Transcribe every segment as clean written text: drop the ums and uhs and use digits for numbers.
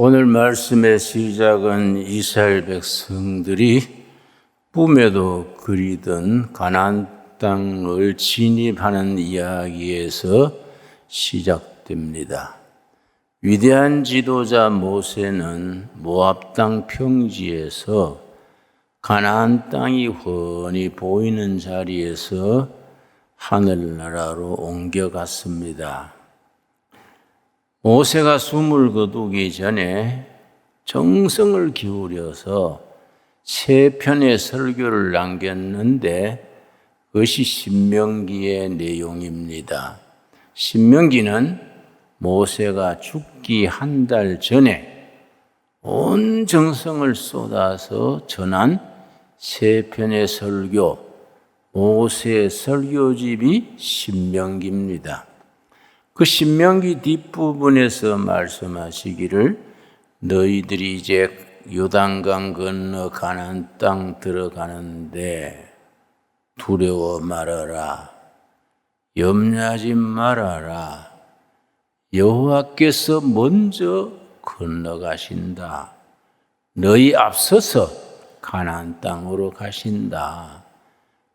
오늘 말씀의 시작은 이스라엘 백성들이 꿈에도 그리던 가나안 땅을 진입하는 이야기에서 시작됩니다. 위대한 지도자 모세는 모압 땅 평지에서 가나안 땅이 훤히 보이는 자리에서 하늘나라로 옮겨갔습니다. 모세가 숨을 거두기 전에 정성을 기울여서 3편의 설교를 남겼는데 그것이 신명기의 내용입니다. 신명기는 모세가 죽기 한 달 전에 온 정성을 쏟아서 전한 3편의 설교, 모세의 설교집이 신명기입니다. 그 신명기 뒷부분에서 말씀하시기를 너희들이 이제 요단강 건너 가나안 땅 들어가는데 두려워 말아라. 염려하지 말아라. 여호와께서 먼저 건너가신다. 너희 앞서서 가나안 땅으로 가신다.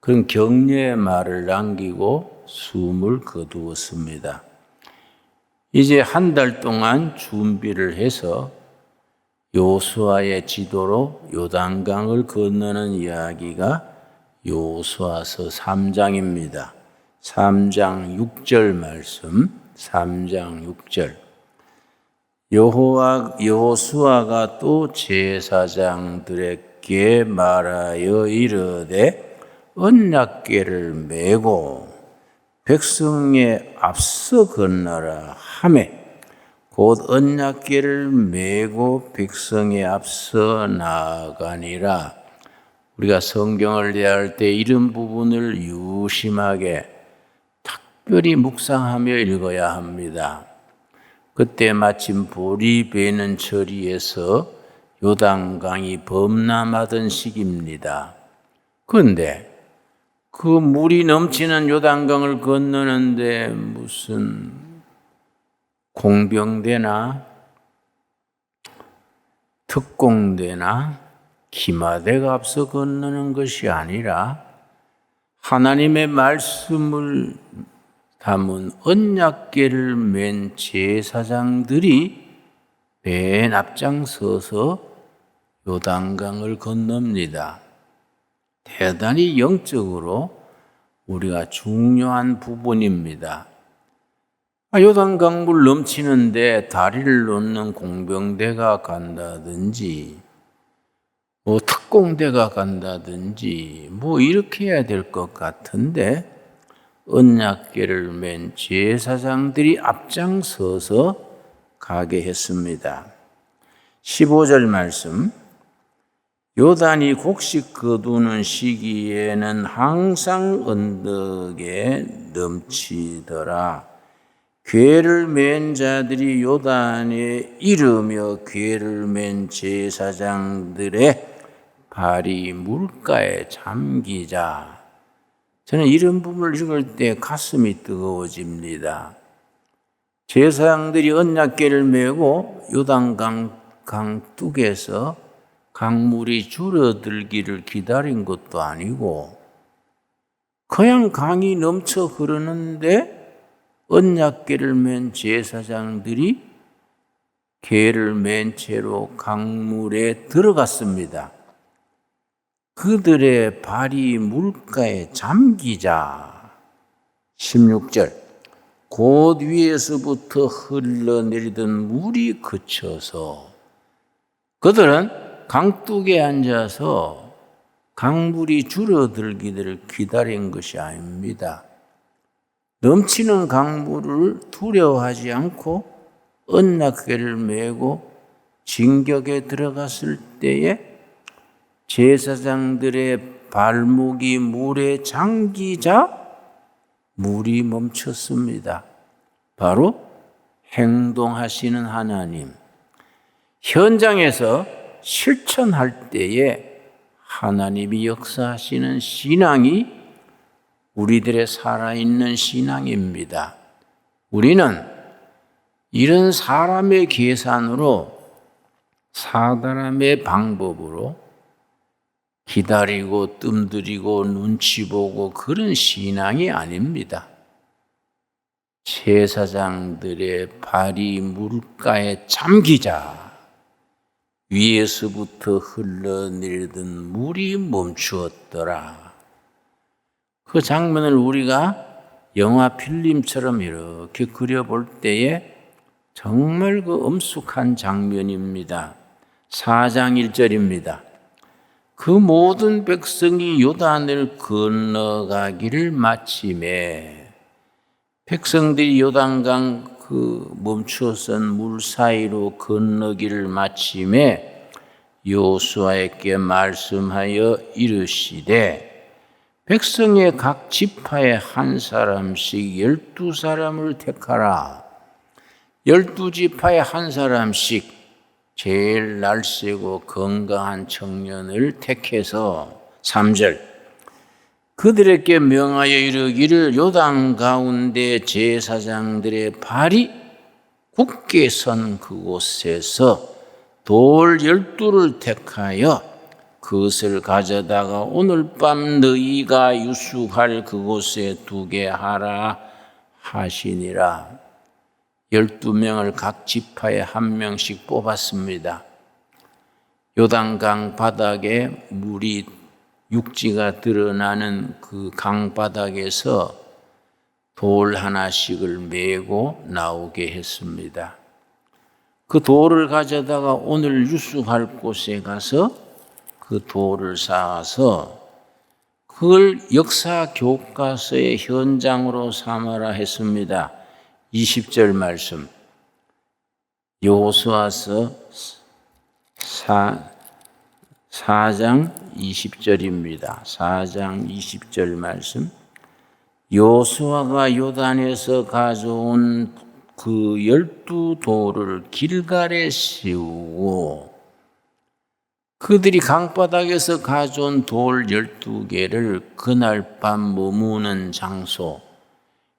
그런 격려의 말을 남기고 숨을 거두었습니다. 이제 한 달 동안 준비를 해서 여호수아의 지도로 요단강을 건너는 이야기가 여호수아서 3장입니다. 3장 6절 말씀, 3장 6절. 여호수아가 또 제사장들에게 말하여 이르되 언약궤를 메고 백성에 앞서 건너라 하매 곧 언약궤를 메고 백성에 앞서 나아가니라. 우리가 성경을 대할 때 이런 부분을 유심하게 특별히 묵상하며 읽어야 합니다. 그때 마침 보리 베는 처리에서 요단강이 범람하던 시기입니다. 그런데 그 물이 넘치는 요단강을 건너는데 무슨 공병대나 특공대나 기마대가 앞서 건너는 것이 아니라 하나님의 말씀을 담은 언약궤를 맨 제사장들이 맨 앞장서서 요단강을 건넙니다. 대단히 영적으로 우리가 중요한 부분입니다. 요단강물 넘치는데 다리를 놓는 공병대가 간다든지 특공대가 간다든지 이렇게 해야 될 것 같은데 언약궤를 맨 제사장들이 앞장서서 가게 했습니다. 15절 말씀. 요단이 곡식 거두는 시기에는 항상 언덕에 넘치더라. 궤를 맨 자들이 요단에 이르며 궤를 맨 제사장들의 발이 물가에 잠기자. 저는 이런 부분을 읽을 때 가슴이 뜨거워집니다. 제사장들이 언약궤를 메고 요단강 강둑에서 강물이 줄어들기를 기다린 것도 아니고 그냥 강이 넘쳐 흐르는데 언약궤를 맨 제사장들이 궤를 맨 채로 강물에 들어갔습니다. 그들의 발이 물가에 잠기자. 16절. 곧 위에서부터 흘러내리던 물이 그쳐서 그들은 강둑에 앉아서 강물이 줄어들기를 기다린 것이 아닙니다. 넘치는 강물을 두려워하지 않고 언약궤를 메고 진격에 들어갔을 때에 제사장들의 발목이 물에 잠기자 물이 멈췄습니다. 바로 행동하시는 하나님. 현장에서 실천할 때에 하나님이 역사하시는 신앙이 우리들의 살아있는 신앙입니다. 우리는 이런 사람의 계산으로 사람의 방법으로 기다리고 뜸들이고 눈치 보고 그런 신앙이 아닙니다. 제사장들의 발이 물가에 잠기자 위에서부터 흘러내리던 물이 멈추었더라. 그 장면을 우리가 영화 필름처럼 이렇게 그려볼 때에 정말 그 엄숙한 장면입니다. 4장 1절입니다. 그 모든 백성이 요단을 건너가기를 마치매 백성들이 요단강 그 멈추어선 물 사이로 건너기를 마치매 여호수아에게 말씀하여 이르시되 백성의 각 지파에 한 사람씩 12사람을 택하라. 12지파에 한 사람씩 제일 날쌔고 건강한 청년을 택해서 3절 그들에게 명하여 이르기를 요단 가운데 제사장들의 발이 굳게 선 그곳에서 돌 12를 택하여 그것을 가져다가 오늘 밤 너희가 유숙할 그곳에 두게 하라 하시니라. 12명을 각 지파에 한 명씩 뽑았습니다. 요단강 바닥에 물이 육지가 드러나는 그 강바닥에서 돌 하나씩을 메고 나오게 했습니다. 그 돌을 가져다가 오늘 유숙할 곳에 가서 그 돌을 쌓아서 그걸 역사 교과서의 현장으로 삼아라 했습니다. 20절 말씀 여호수아서 4장 20절입니다. 4장 20절 말씀 여호수아가 요단에서 가져온 그 12돌을 길갈에 세우고 그들이 강바닥에서 가져온 돌 12개를 그날 밤 머무는 장소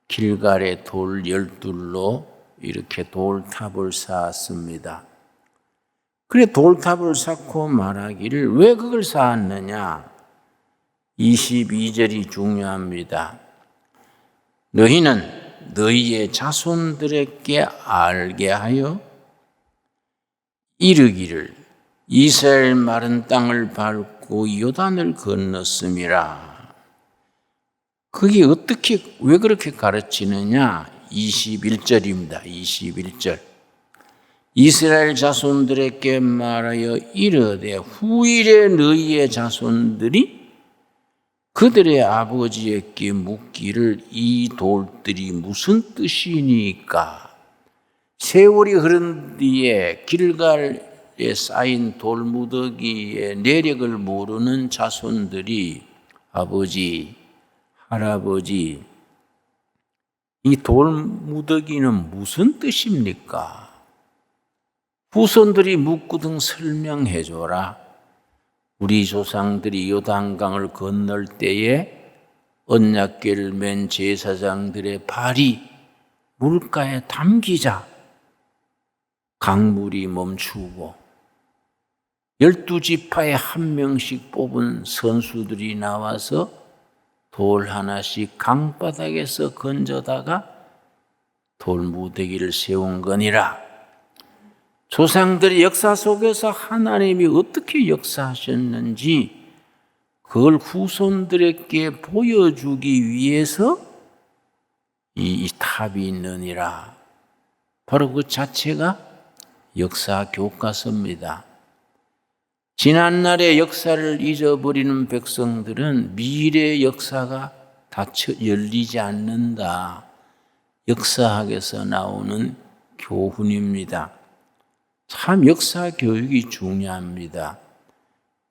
길갈의 돌 12돌로 이렇게 돌탑을 쌓았습니다. 그래 돌탑을 쌓고 말하기를 왜 그걸 쌓았느냐? 22절이 중요합니다. 너희는 너희의 자손들에게 알게 하여 이르기를 이스라엘 마른 땅을 밟고 요단을 건넜음이라. 그게 어떻게 왜 그렇게 가르치느냐? 21절입니다. 21절. 이스라엘 자손들에게 말하여 이르되 후일에 너희의 자손들이 그들의 아버지에게 묻기를 이 돌들이 무슨 뜻이니까? 세월이 흐른 뒤에 길갈에 쌓인 돌무더기의 내력을 모르는 자손들이 아버지, 할아버지, 이 돌무더기는 무슨 뜻입니까? 후손들이 묻거든 설명해 줘라. 우리 조상들이 요단강을 건널 때에 언약궤를 맨 제사장들의 발이 물가에 담기자 강물이 멈추고 12지파에 한 명씩 뽑은 선수들이 나와서 돌 하나씩 강바닥에서 건져다가 돌무더기를 세운 거니라. 조상들의 역사 속에서 하나님이 어떻게 역사하셨는지 그걸 후손들에게 보여주기 위해서 이 탑이 있느니라. 바로 그 자체가 역사 교과서입니다. 지난날의 역사를 잊어버리는 백성들은 미래의 역사가 열리지 않는다. 역사학에서 나오는 교훈입니다. 참 역사 교육이 중요합니다.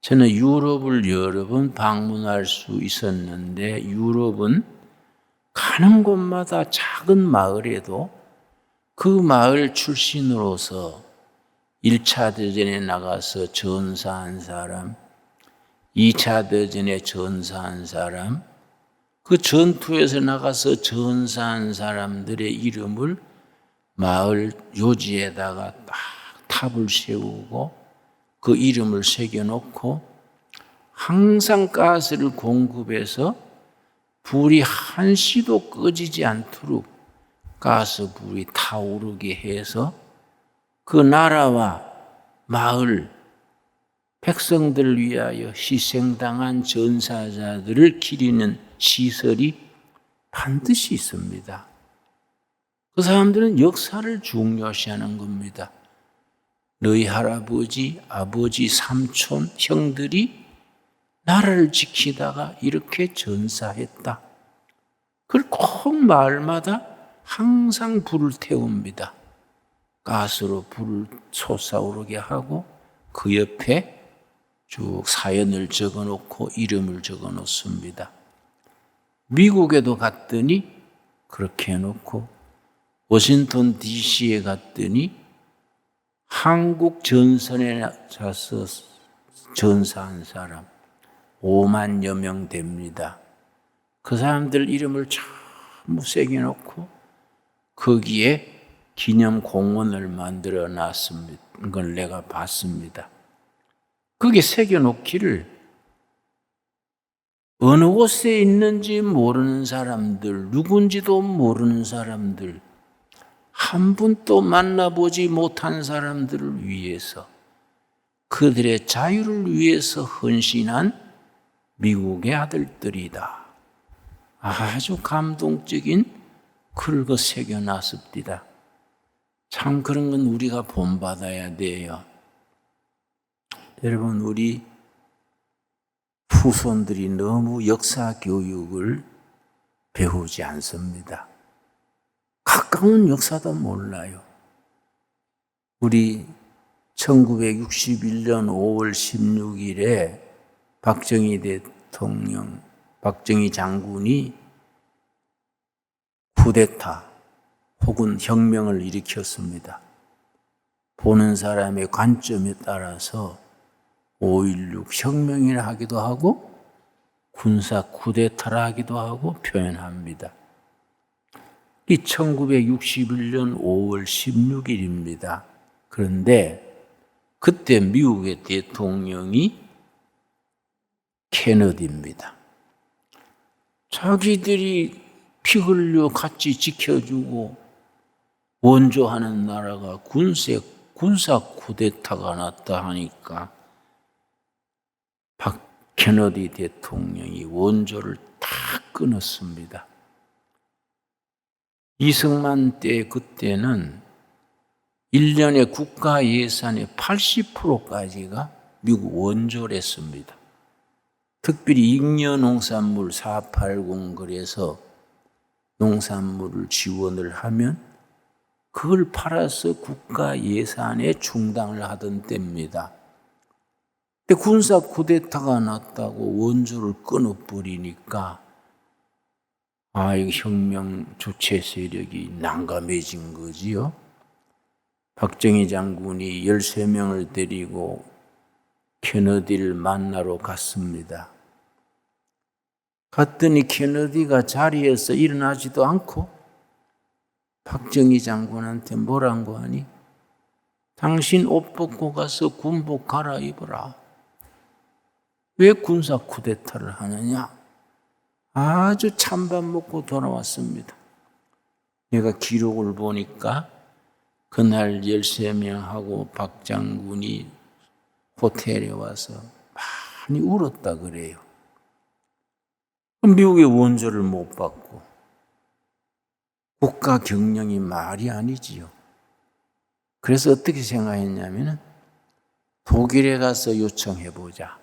저는 유럽을 여러 번 방문할 수 있었는데 유럽은 가는 곳마다 작은 마을에도 그 마을 출신으로서 1차 대전에 나가서 전사한 사람, 2차 대전에 전사한 사람, 그 전투에서 나가서 전사한 사람들의 이름을 마을 요지에다가 딱 탑을 세우고 그 이름을 새겨놓고 항상 가스를 공급해서 불이 한시도 꺼지지 않도록 가스 불이 타오르게 해서 그 나라와 마을 백성들을 위하여 희생당한 전사자들을 기리는 시설이 반드시 있습니다. 그 사람들은 역사를 중요시하는 겁니다. 너희 할아버지, 아버지, 삼촌, 형들이 나라를 지키다가 이렇게 전사했다. 그걸 꼭 마을마다 항상 불을 태웁니다. 가스로 불을 솟아오르게 하고 그 옆에 쭉 사연을 적어놓고 이름을 적어놓습니다. 미국에도 갔더니 그렇게 해놓고 워싱턴 DC에 갔더니 한국 전선에 가서 전사한 사람 5만여 명 됩니다. 그 사람들 이름을 전부 새겨놓고 거기에 기념 공원을 만들어 놨습니다. 그걸 내가 봤습니다. 거기에 새겨놓기를 어느 곳에 있는지 모르는 사람들, 누군지도 모르는 사람들, 한 분도 만나보지 못한 사람들을 위해서 그들의 자유를 위해서 헌신한 미국의 아들들이다. 아주 감동적인 글을 새겨놨습니다. 참 그런 건 우리가 본받아야 돼요. 여러분, 우리 후손들이 너무 역사 교육을 배우지 않습니다. 가까운 역사도 몰라요. 우리 1961년 5월 16일에 박정희 대통령, 박정희 장군이 쿠데타 혹은 혁명을 일으켰습니다. 보는 사람의 관점에 따라서 5.16 혁명이라 하기도 하고 군사 쿠데타라 하기도 하고 표현합니다. 이 1961년 5월 16일입니다. 그런데 그때 미국의 대통령이 케너디입니다. 자기들이 피 흘려 같이 지켜주고 원조하는 나라가 군사 쿠데타가 났다 하니까 케너디 대통령이 원조를 다 끊었습니다. 이승만 때 그때는 1년의 국가 예산의 80%까지가 미국 원조랬습니다. 특별히 잉여 농산물 480 그래서 농산물을 지원을 하면 그걸 팔아서 국가 예산에 충당을 하던 때입니다. 근데 군사 쿠데타가 났다고 원조를 끊어버리니까 이 혁명 주체 세력이 난감해진 거지요. 박정희 장군이 13명을 데리고 케너디를 만나러 갔습니다. 갔더니 케너디가 자리에서 일어나지도 않고 박정희 장군한테 뭐라고 하니? 당신 옷 벗고 가서 군복 갈아입어라. 왜 군사 쿠데타를 하느냐? 아주 찬밥 먹고 돌아왔습니다. 내가 기록을 보니까 그날 13명하고 박 장군이 호텔에 와서 많이 울었다 그래요. 미국의 원조를 못 받고 국가 경영이 말이 아니지요. 그래서 어떻게 생각했냐면 독일에 가서 요청해보자.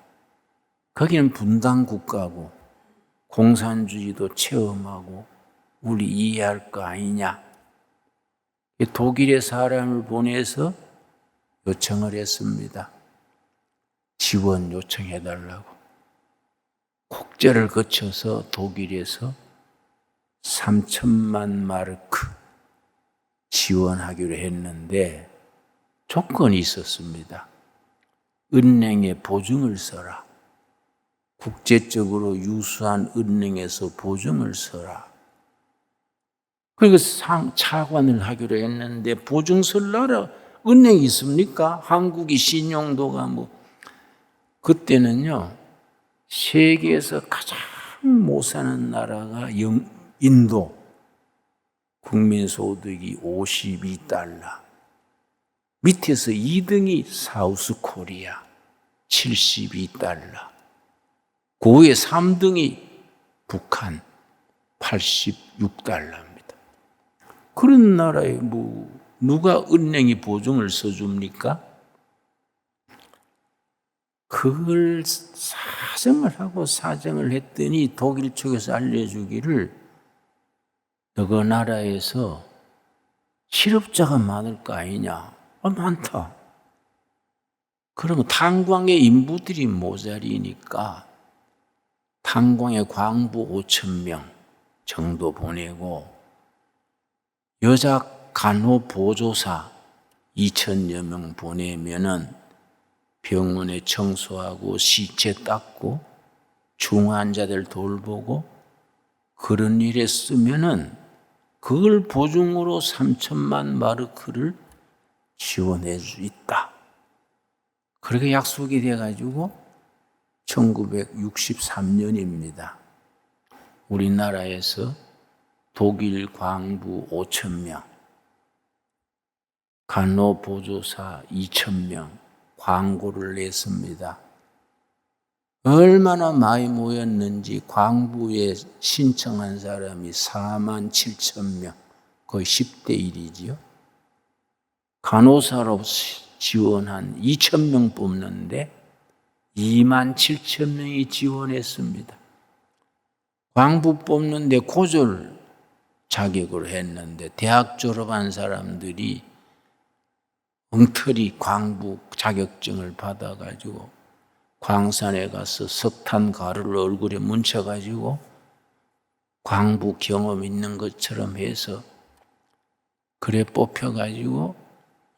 거기는 분단 국가고 공산주의도 체험하고 우리 이해할 거 아니냐. 독일의 사람을 보내서 요청을 했습니다. 지원 요청해달라고. 국제를 거쳐서 독일에서 3천만 마르크 지원하기로 했는데 조건이 있었습니다. 은행에 보증을 써라. 국제적으로 유수한 은행에서 보증을 써라. 그리고 차관을 하기로 했는데 보증 쓸 나라 은행이 있습니까? 한국이 신용도가 그때는요, 세계에서 가장 못 사는 나라가 인도. 국민소득이 52달러. 밑에서 2등이 사우스 코리아 72달러. 그 위에 3등이 북한 86달러입니다. 그런 나라에 누가 은행이 보증을 써줍니까? 그걸 사정을 했더니 독일 쪽에서 알려주기를 너그 나라에서 실업자가 많을 거 아니냐? 많다. 그러면 탄광의 인부들이 모자리니까 탄광의 광부 5,000명 정도 보내고 여자 간호보조사 2,000여 명 보내면은 병원에 청소하고 시체 닦고 중환자들 돌보고 그런 일에 쓰면은 그걸 보증으로 3천만 마르크를 지원해 줄 수 있다. 그렇게 약속이 돼가지고 1963년입니다. 우리나라에서 독일 광부 5,000명, 간호보조사 2,000명 광고를 냈습니다. 얼마나 많이 모였는지 광부에 신청한 사람이 47,000명, 거의 10대 1이지요. 간호사로 지원한 2,000명 뽑는데 27,000명이 지원했습니다. 광부 뽑는데 고졸 자격으로 했는데 대학 졸업한 사람들이 엉터리 광부 자격증을 받아가지고 광산에 가서 석탄 가루를 얼굴에 뭉쳐가지고 광부 경험 있는 것처럼 해서 그래 뽑혀가지고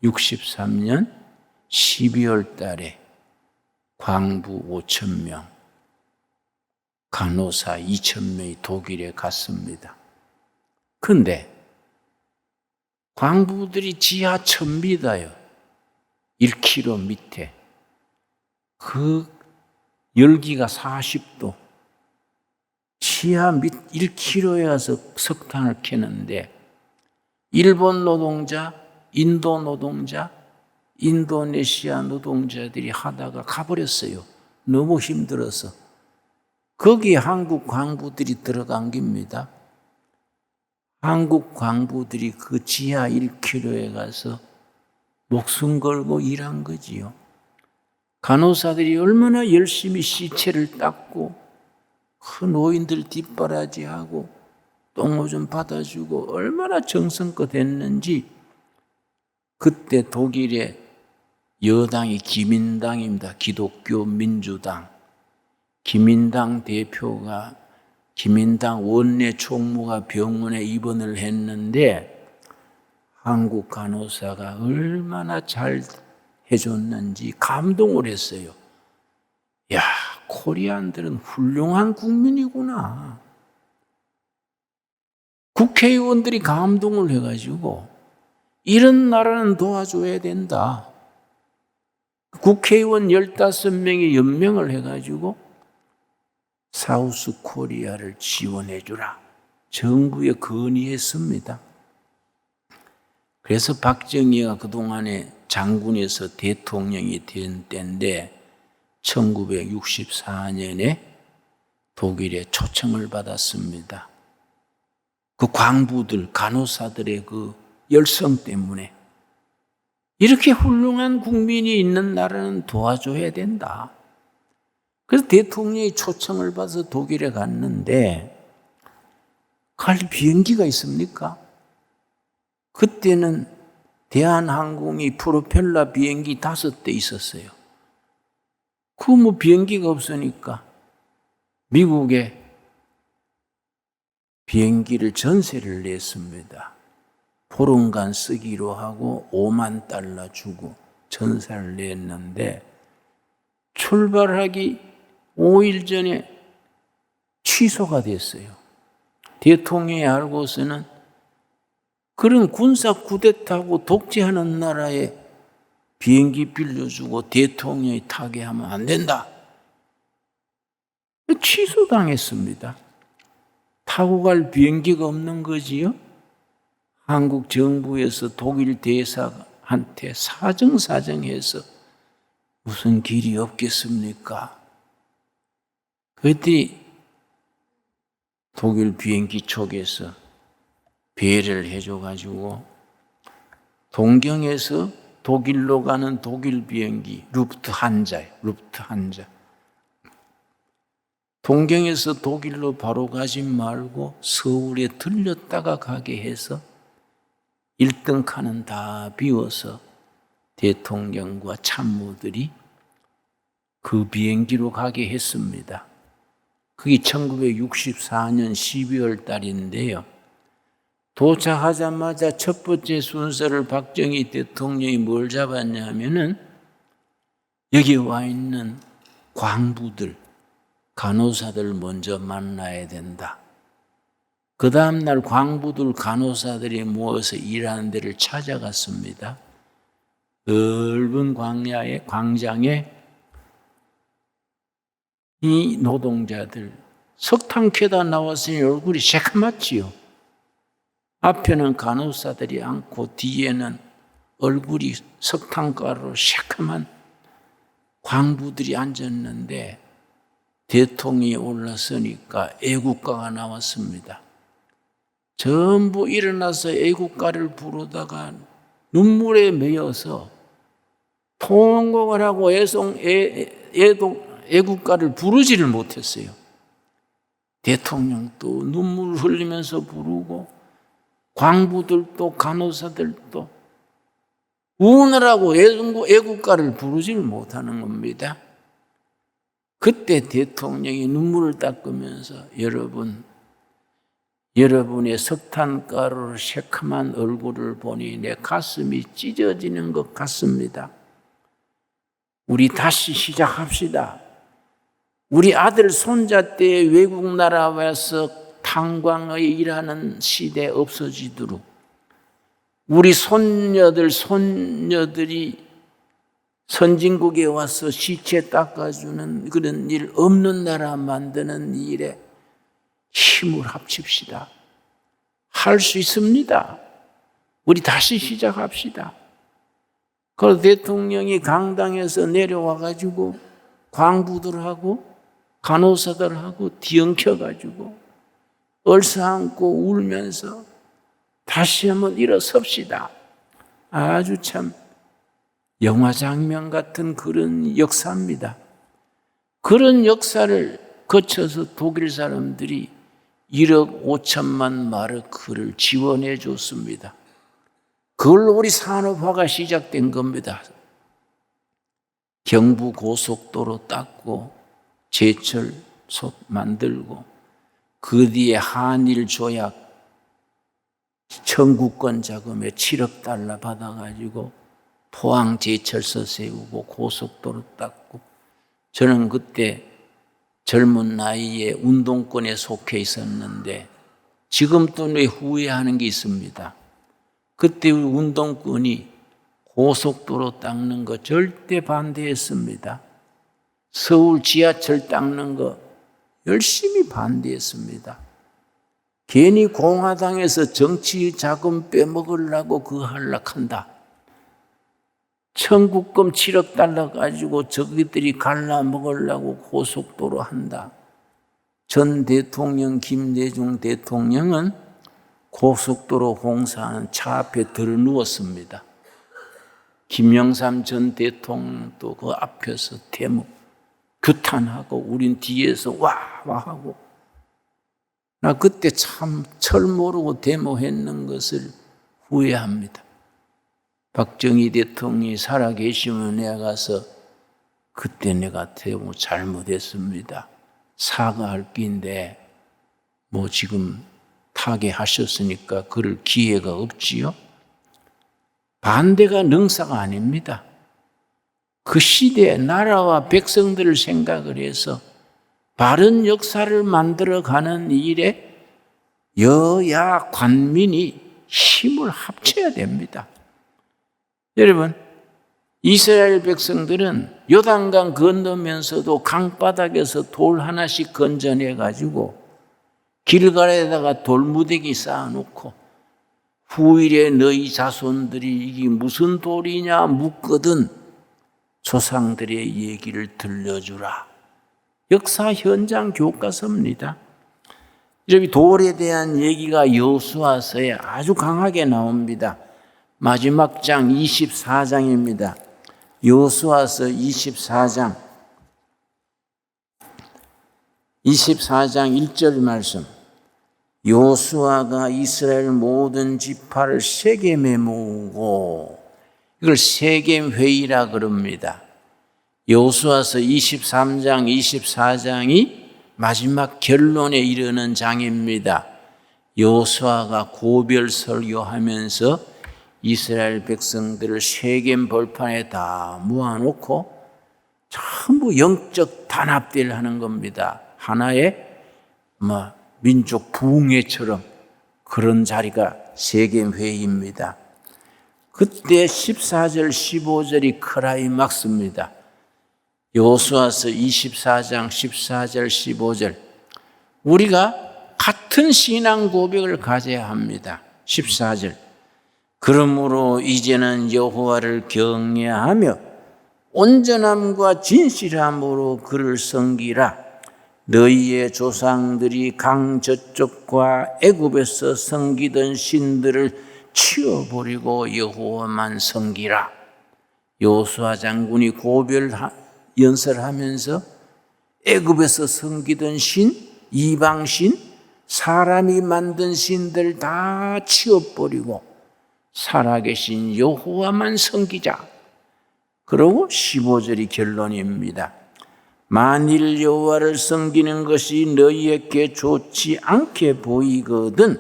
63년 12월 달에 광부 5,000명, 간호사 2,000명이 독일에 갔습니다. 그런데 광부들이 지하 1,000m요. 1km 밑에. 그 열기가 40도. 지하 밑 1km에 가서 석탄을 캐는데 일본 노동자, 인도 노동자, 인도네시아 노동자들이 하다가 가버렸어요. 너무 힘들어서. 거기에 한국 광부들이 들어간 겁니다. 한국 광부들이 그 지하 1km에 가서 목숨 걸고 일한 거지요. 간호사들이 얼마나 열심히 시체를 닦고 그 노인들 뒷바라지하고 똥오줌 받아주고 얼마나 정성껏 했는지. 그때 독일의 여당이 기민당입니다. 기독교 민주당. 기민당 대표가 기민당 원내 총무가 병원에 입원을 했는데 한국 간호사가 얼마나 잘 해줬는지 감동을 했어요. 야, 코리안들은 훌륭한 국민이구나. 국회의원들이 감동을 해가지고 이런 나라는 도와줘야 된다. 국회의원 15명이 연명을 해가지고 사우스 코리아를 지원해 주라. 정부에 건의했습니다. 그래서 박정희가 그동안에 장군에서 대통령이 된 때인데 1964년에 독일에 초청을 받았습니다. 그 광부들, 간호사들의 그 열성 때문에 이렇게 훌륭한 국민이 있는 나라는 도와줘야 된다. 그래서 대통령이 초청을 받아서 독일에 갔는데 갈 비행기가 있습니까? 그때는 대한항공이 프로펠러 비행기 5대 있었어요. 그 비행기가 없으니까 미국에 비행기를 전세를 냈습니다. 보름간 쓰기로 하고 5만 달러 주고 전세를 냈는데 출발하기 5일 전에 취소가 됐어요. 대통령이 알고서는 그런 군사 쿠데타하고 독재하는 나라에 비행기 빌려주고 대통령이 타게 하면 안 된다. 취소당했습니다. 타고 갈 비행기가 없는 거지요. 한국 정부에서 독일 대사한테 사정해서 무슨 길이 없겠습니까? 그때 독일 비행기 쪽에서 배려를 해줘가지고 동경에서 독일로 가는 독일 비행기 루프트한자예요. 루프트한자. 동경에서 독일로 바로 가지 말고 서울에 들렸다가 가게 해서 1등 칸은 다 비워서 대통령과 참모들이 그 비행기로 가게 했습니다. 그게 1964년 12월 달인데요. 도착하자마자 첫 번째 순서를 박정희 대통령이 뭘 잡았냐면은 여기 와 있는 광부들, 간호사들 먼저 만나야 된다. 그 다음날 광부들, 간호사들이 모여서 일하는 데를 찾아갔습니다. 넓은 광장에 이 노동자들 석탄 캐다 나왔으니 얼굴이 새카맣지요. 앞에는 간호사들이 앉고 뒤에는 얼굴이 석탄가루로 새카만 광부들이 앉았는데 대통령이 올라서니까 애국가가 나왔습니다. 전부 일어나서 애국가를 부르다가 눈물에 매여서 통곡을 하고 애국가를 부르지를 못했어요. 대통령도 눈물 흘리면서 부르고 광부들도 간호사들도 우느라고 애국가를 부르지를 못하는 겁니다. 그때 대통령이 눈물을 닦으면서 여러분의 석탄가루로 새카만 얼굴을 보니 내 가슴이 찢어지는 것 같습니다. 우리 다시 시작합시다. 우리 아들 손자 때 외국 나라 와서 탄광의 일하는 시대 없어지도록 우리 손녀들이 선진국에 와서 시체 닦아주는 그런 일 없는 나라 만드는 일에 힘을 합칩시다. 할 수 있습니다. 우리 다시 시작합시다. 그래서 대통령이 강당에서 내려와가지고 광부들하고 간호사들하고 뒤엉켜가지고 얼싸안고 울면서 다시 한번 일어섭시다. 아주 참 영화 장면 같은 그런 역사입니다. 그런 역사를 거쳐서 독일 사람들이 1억 5천만 마르크를 지원해 줬습니다. 그걸로 우리 산업화가 시작된 겁니다. 경부 고속도로 닦고 제철소 만들고 그 뒤에 한일 조약 청구권 자금에 7억 달러 받아가지고 포항 제철소 세우고 고속도로 닦고 저는 그때 젊은 나이에 운동권에 속해 있었는데 지금도 왜 후회하는 게 있습니다. 그때 우리 운동권이 고속도로 닦는 거 절대 반대했습니다. 서울 지하철 닦는 거 열심히 반대했습니다. 괜히 공화당에서 정치 자금 빼먹으려고 그거 하려한다. 청구금 7억 달러 가지고 저기들이 갈라먹으려고 고속도로 한다. 전 대통령 김대중 대통령은 고속도로 공사하는 차 앞에 들어누웠습니다. 김영삼 전 대통령도 그 앞에서 데모 규탄하고 우린 뒤에서 와 하고 나 그때 참 철 모르고 데모했는 것을 후회합니다. 박정희 대통령이 살아계시면 내가 가서 그때 내가 데모 잘못했습니다. 사과할 끼인데 뭐 지금 타계하셨으니까 그럴 기회가 없지요. 반대가 능사가 아닙니다. 그 시대에 나라와 백성들을 생각을 해서 바른 역사를 만들어가는 일에 여야 관민이 힘을 합쳐야 됩니다. 여러분, 이스라엘 백성들은 요단강 건너면서도 강바닥에서 돌 하나씩 건져내 가지고 길갈에다가 돌무더기 쌓아놓고 후일에 너희 자손들이 이게 무슨 돌이냐 묻거든 조상들의 얘기를 들려주라. 역사 현장 교과서입니다. 여기 돌에 대한 얘기가 여호수아서에 아주 강하게 나옵니다. 마지막 장 24장입니다. 여호수아서 24장 1절 말씀. 여호수아가 이스라엘 모든 지파를 세겜에 모으고, 이걸 세겜 회의라 그럽니다. 여호수아서 23장 24장이 마지막 결론에 이르는 장입니다. 여호수아가 고별 설교하면서 이스라엘 백성들을 세겜 벌판에 다 모아놓고 전부 영적 단합대를 하는 겁니다. 하나의 민족 부흥회처럼 그런 자리가 세겜 회의입니다. 그때 14절 15절이 클라이막스입니다. 여호수아서 24장 14절 15절. 우리가 같은 신앙 고백을 가져야 합니다. 14절. 그러므로 이제는 여호와를 경외하며 온전함과 진실함으로 그를 섬기라. 너희의 조상들이 강 저쪽과 애굽에서 섬기던 신들을 치워버리고 여호와만 섬기라. 여호수아 장군이 고별 연설하면서 애굽에서 섬기던 신, 이방신, 사람이 만든 신들 다 치워버리고 살아계신 여호와만 섬기자. 그러고 15절이 결론입니다. 만일 여호와를 섬기는 것이 너희에게 좋지 않게 보이거든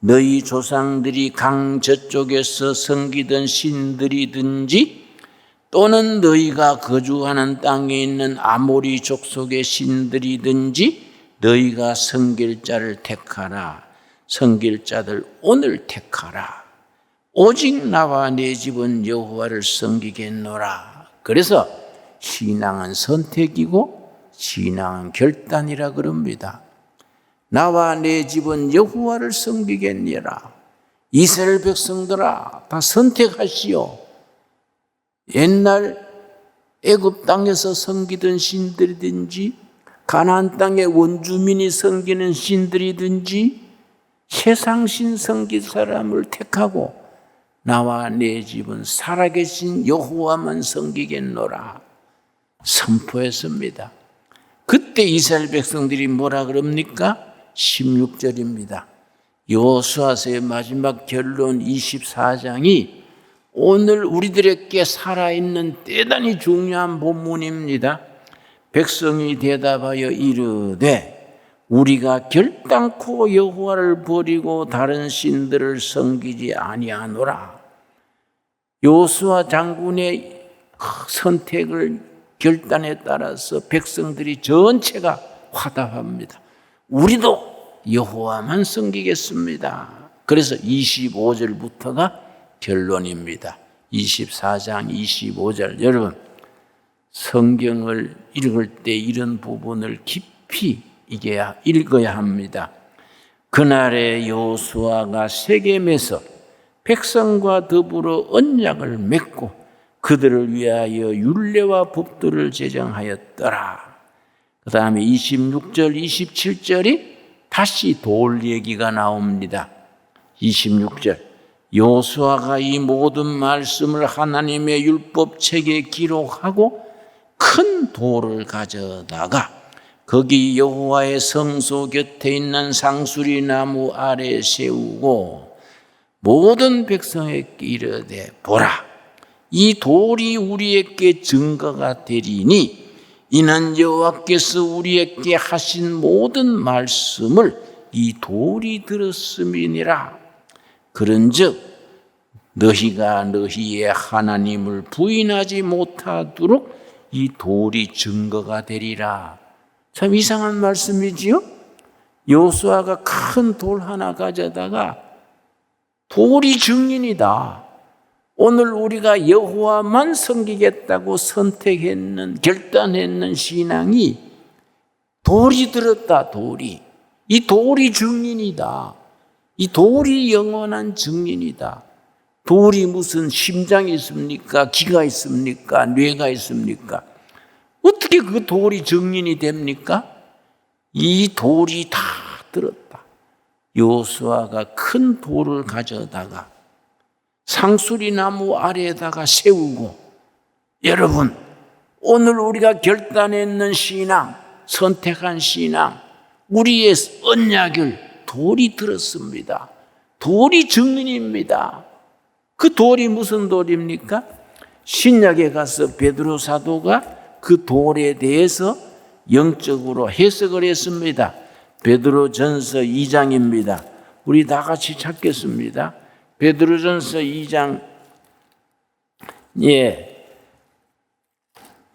너희 조상들이 강 저쪽에서 섬기던 신들이든지 또는 너희가 거주하는 땅에 있는 아모리 족속의 신들이든지 너희가 섬길 자를 택하라. 섬길 자들 오늘 택하라. 오직 나와 내 집은 여호와를 섬기겠노라. 그래서 신앙은 선택이고 신앙은 결단이라 그럽니다. 나와 내 집은 여호와를 섬기겠니라. 이스라엘 백성들아 다 선택하시오. 옛날 애굽 땅에서 섬기던 신들이든지 가나안 땅의 원주민이 섬기는 신들이든지 세상 신 섬길 사람을 택하고 나와 내 집은 살아계신 여호와만 섬기겠노라 선포했습니다. 그때 이스라엘 백성들이 뭐라 그럽니까? 16절입니다. 여호수아서의 마지막 결론 24장이 오늘 우리들에게 살아있는 대단히 중요한 본문입니다. 백성이 대답하여 이르되 우리가 결단코 여호와를 버리고 다른 신들을 섬기지 아니하노라. 여호수아 장군의 선택을 결단에 따라서 백성들이 전체가 화답합니다. 우리도 여호와만 섬기겠습니다. 그래서 25절부터가 결론입니다. 24장 25절. 여러분 성경을 읽을 때 이런 부분을 깊이 읽어야 합니다. 그날에 여호수아가 세겜에서 백성과 더불어 언약을 맺고 그들을 위하여 율례와 법도를 제정하였더라. 그 다음에 26절 27절이 다시 돌 얘기가 나옵니다. 26절 여호수아가 이 모든 말씀을 하나님의 율법책에 기록하고 큰 돌을 가져다가 거기 여호와의 성소 곁에 있는 상수리 나무 아래 세우고 모든 백성에게 이르되 보라 이 돌이 우리에게 증거가 되리니 이는 여호와께서 우리에게 하신 모든 말씀을 이 돌이 들었음이니라. 그런즉 너희가 너희의 하나님을 부인하지 못하도록 이 돌이 증거가 되리라. 참 이상한 말씀이지요? 여호수아가 큰 돌 하나 가져다가 돌이 증인이다. 오늘 우리가 여호와만 섬기겠다고 결단했는 신앙이 돌이 들었다, 돌이. 이 돌이 증인이다. 이 돌이 영원한 증인이다. 돌이 무슨 심장이 있습니까? 기가 있습니까? 뇌가 있습니까? 어떻게 그 돌이 증인이 됩니까? 이 돌이 다 들었다. 여호수아가 큰 돌을 가져다가 상수리 나무 아래에다가 세우고, 여러분, 오늘 우리가 결단했는 신앙, 선택한 신앙, 우리의 언약을 돌이 들었습니다. 돌이 증인입니다. 그 돌이 무슨 돌입니까? 신약에 가서 베드로 사도가 그 돌에 대해서 영적으로 해석을 했습니다. 베드로전서 2장입니다. 우리 다 같이 찾겠습니다. 베드로전서 2장.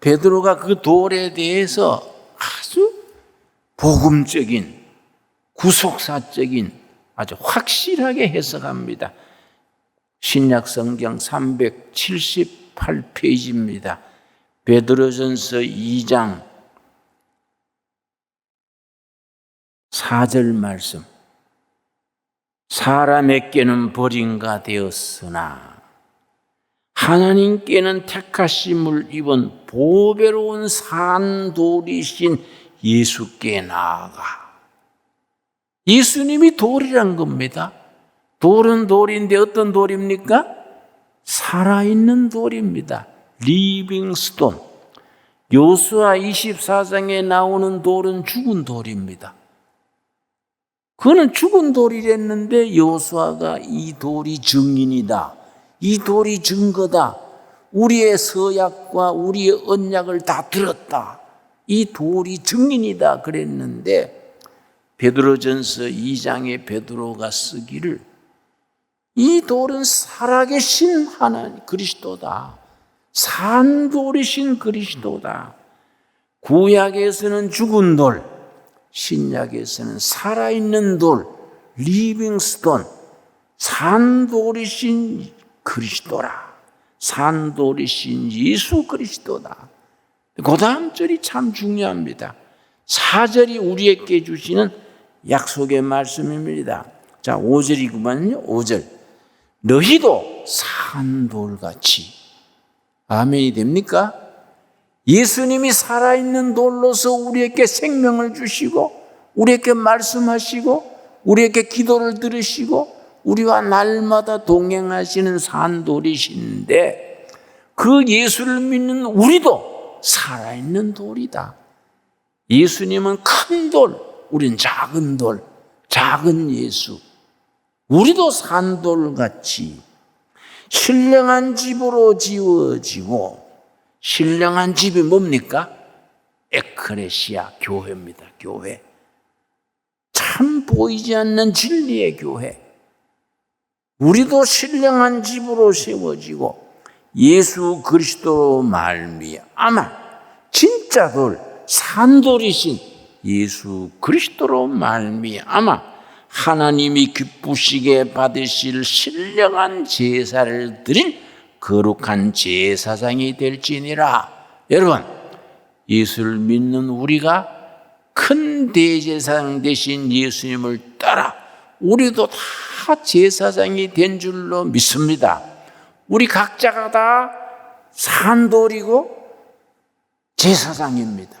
베드로가 그 돌에 대해서 아주 복음적인, 구속사적인 아주 확실하게 해석합니다. 신약 성경 378페이지입니다. 베드로전서 2장 4절 말씀. 사람에게는 버림가 되었으나 하나님께는 택하심을 입은 보배로운 산돌이신 예수께 나아가. 예수님이 돌이란 겁니다. 돌은 돌인데 어떤 돌입니까? 살아있는 돌입니다. 리빙스톤. 요수아 24장에 나오는 돌은 죽은 돌입니다. 그는 죽은 돌이랬는데 여호수아가 이 돌이 증인이다, 이 돌이 증거다, 우리의 서약과 우리의 언약을 다 들었다, 이 돌이 증인이다 그랬는데, 베드로전서 2장에 베드로가 쓰기를 이 돌은 살아계신 하나님 그리스도다, 산돌이신 그리스도다. 구약에서는 죽은 돌, 신약에서는 살아있는 돌, 리빙스톤, 산돌이신 그리스도라. 산돌이신 예수 그리스도다. 그 다음 절이 참 중요합니다. 4절이 우리에게 주시는 약속의 말씀입니다. 자, 5절이구만요. 5절. 너희도 산돌같이. 아멘이 됩니까? 예수님이 살아있는 돌로서 우리에게 생명을 주시고, 우리에게 말씀하시고, 우리에게 기도를 들으시고, 우리와 날마다 동행하시는 산돌이신데, 그 예수를 믿는 우리도 살아있는 돌이다. 예수님은 큰 돌, 우린 작은 돌, 작은 예수. 우리도 산돌같이 신령한 집으로 지어지고, 신령한 집이 뭡니까? 에크레시아, 교회입니다. 교회. 참 보이지 않는 진리의 교회. 우리도 신령한 집으로 세워지고 예수 그리스도로 말미암아 진짜 돌, 산돌이신 예수 그리스도로 말미암아 하나님이 기쁘시게 받으실 신령한 제사를 드릴 거룩한 제사장이 될지니라. 여러분, 예수를 믿는 우리가 큰 대제사장 되신 예수님을 따라 우리도 다 제사장이 된 줄로 믿습니다. 우리 각자가 다 산돌이고 제사장입니다.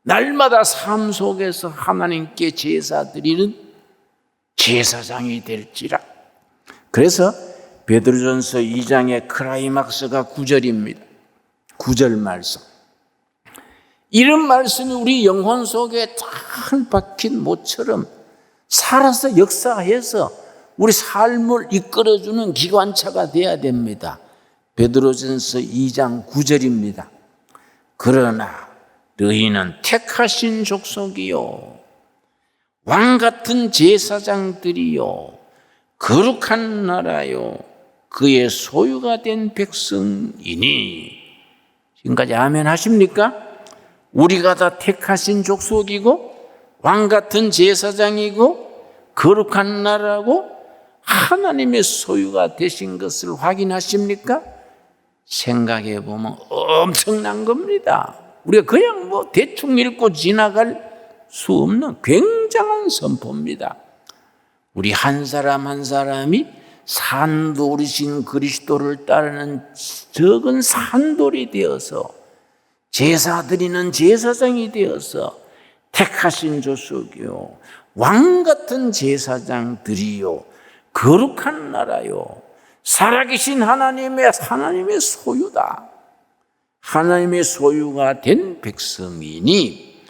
날마다 삶 속에서 하나님께 제사 드리는 제사장이 될지라. 그래서 베드로전서 2장의 크라이막스가 9절입니다. 9절 말씀. 이런 말씀이 우리 영혼 속에 잘 박힌 못처럼 살아서 역사해서 우리 삶을 이끌어주는 기관차가 되어야 됩니다. 베드로전서 2장 9절입니다. 그러나 너희는 택하신 족속이요, 왕같은 제사장들이요, 거룩한 나라요, 그의 소유가 된 백성이니. 지금까지 아멘 하십니까? 우리가 다 택하신 족속이고 왕같은 제사장이고 거룩한 나라고 하나님의 소유가 되신 것을 확인하십니까? 생각해 보면 엄청난 겁니다. 우리가 그냥 대충 읽고 지나갈 수 없는 굉장한 선포입니다. 우리 한 사람 한 사람이 산돌이신 그리스도를 따르는 적은 산돌이 되어서 제사 드리는 제사장이 되어서 택하신 족속이요 왕 같은 제사장들이요 거룩한 나라요 살아계신 하나님의 소유다. 하나님의 소유가 된 백성이니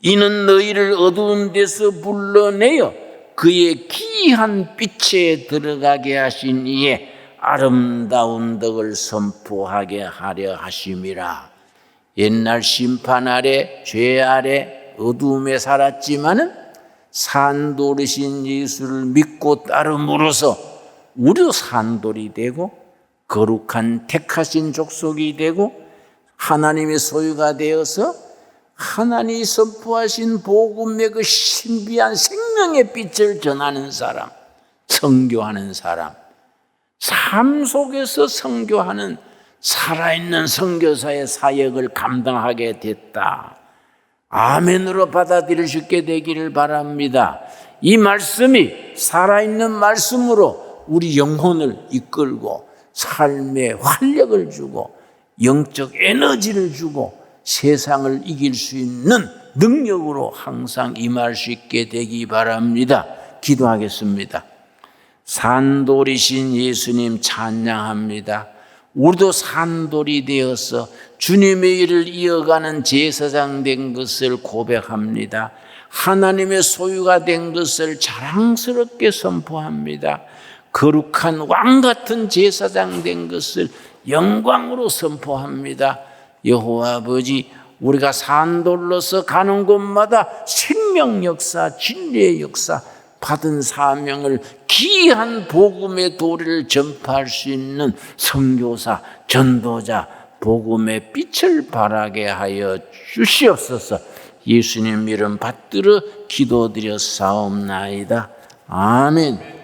이는 너희를 어두운 데서 불러내어 그의 기이한 빛에 들어가게 하신 이에 아름다운 덕을 선포하게 하려 하심이라. 옛날 심판 아래 죄 아래 어두움에 살았지만은 산돌이신 예수를 믿고 따름으로써 우리도 산돌이 되고 거룩한 택하신 족속이 되고 하나님의 소유가 되어서 하나님이 선포하신 복음의 그 신비한 생명의 빛을 전하는 사람, 선교하는 사람, 삶 속에서 선교하는 살아있는 선교사의 사역을 감당하게 됐다. 아멘으로 받아들일 수 있게 되기를 바랍니다. 이 말씀이 살아있는 말씀으로 우리 영혼을 이끌고 삶에 활력을 주고 영적 에너지를 주고 세상을 이길 수 있는 능력으로 항상 임할 수 있게 되기 바랍니다. 기도하겠습니다. 산돌이신 예수님 찬양합니다. 우리도 산돌이 되어서 주님의 일을 이어가는 제사장 된 것을 고백합니다. 하나님의 소유가 된 것을 자랑스럽게 선포합니다. 거룩한 왕 같은 제사장 된 것을 영광으로 선포합니다. 여호와 아버지, 우리가 산돌로서 가는 곳마다 생명 역사, 진리의 역사, 받은 사명을 귀한 복음의 도리를 전파할 수 있는 선교사, 전도자, 복음의 빛을 발하게 하여 주시옵소서. 예수님 이름 받들어 기도드려 사옵나이다. 아멘.